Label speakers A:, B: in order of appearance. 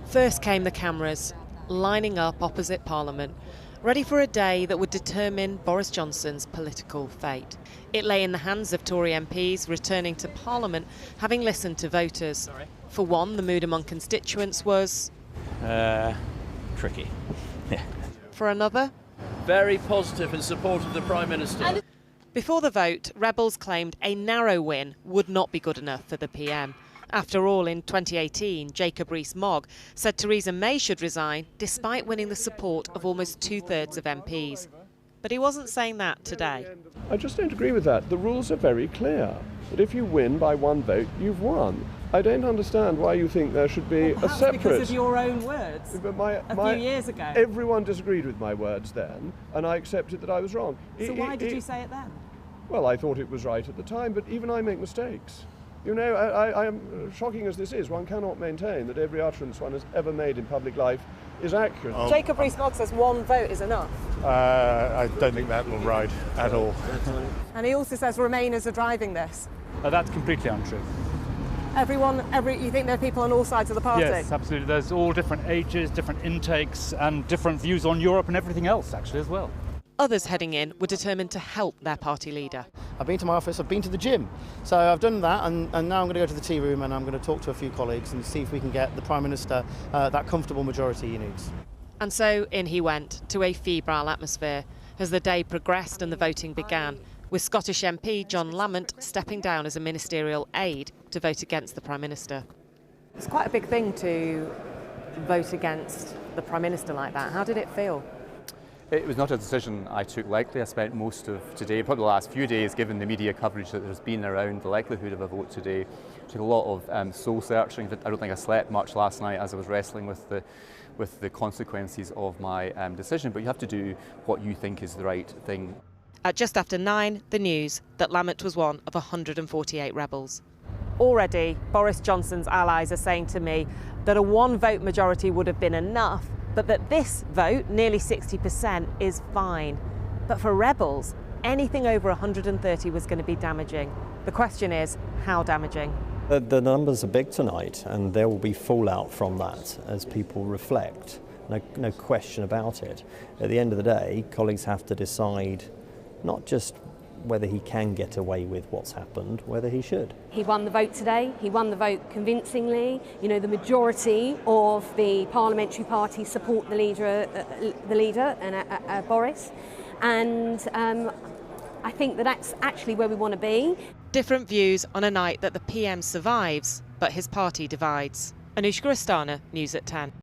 A: First came the cameras, lining up opposite Parliament, ready for a day that would determine Boris Johnson's political fate. It lay in the hands of Tory MPs returning to Parliament, having listened to voters. For one, the mood among constituents was...
B: tricky. Yeah.
A: For another...
C: very positive in support of the Prime Minister.
A: Before the vote, rebels claimed a narrow win would not be good enough for the PM. After all, in 2018, Jacob Rees-Mogg said Theresa May should resign despite winning the support of almost two-thirds of MPs. But he wasn't saying that today.
D: I just don't agree with that. The rules are very clear, that if you win by one vote, you've won. I don't understand why you think there should be a separate...
A: because of your own words a few years ago.
D: Everyone disagreed with my words then, and I accepted that I was wrong.
A: So why did you say it then?
D: Well, I thought it was right at the time, but even I make mistakes. You know, I am, shocking as this is, one cannot maintain that every utterance one has ever made in public life is accurate.
A: Jacob Rees-Mogg says one vote is enough.
E: I don't think that will ride at all.
A: And he also says Remainers are driving this.
E: That's completely untrue.
A: You think there are people on all sides of the party?
E: Yes, absolutely. There's all different ages, different intakes, and different views on Europe and everything else, actually, as well.
A: Others heading in were determined to help their party leader.
F: I've been to my office, I've been to the gym. So I've done that, and now I'm going to go to the tea room and I'm going to talk to a few colleagues and see if we can get the Prime Minister that comfortable majority he needs.
A: And so in he went, to a febrile atmosphere, as the day progressed and the voting began, with Scottish MP John Lamont stepping down as a ministerial aide to vote against the Prime Minister. It's quite a big thing to vote against the Prime Minister like that. How did it feel?
G: It was not a decision I took lightly. I spent most of today, probably the last few days, given the media coverage that there's been around the likelihood of a vote today. Took a lot of soul searching. I don't think I slept much last night as I was wrestling with the consequences of my decision, but you have to do what you think is the right thing.
A: At just after 9, the news that Lamont was one of 148 rebels. Already, Boris Johnson's allies are saying to me that a one-vote majority would have been enough, but that this vote, nearly 60%, is fine. But for rebels, anything over 130 was going to be damaging. The question is, how damaging?
H: The numbers are big tonight, and there will be fallout from that as people reflect. No question about it. At the end of the day, colleagues have to decide not just whether he can get away with what's happened, whether he should.
I: He won the vote today. He won the vote convincingly. You know, the majority of the parliamentary party support the leader and Boris. And I think that's actually where we want to be.
A: Different views on a night that the PM survives, but his party divides. ANUSHKA, ASTHANA, News at 10.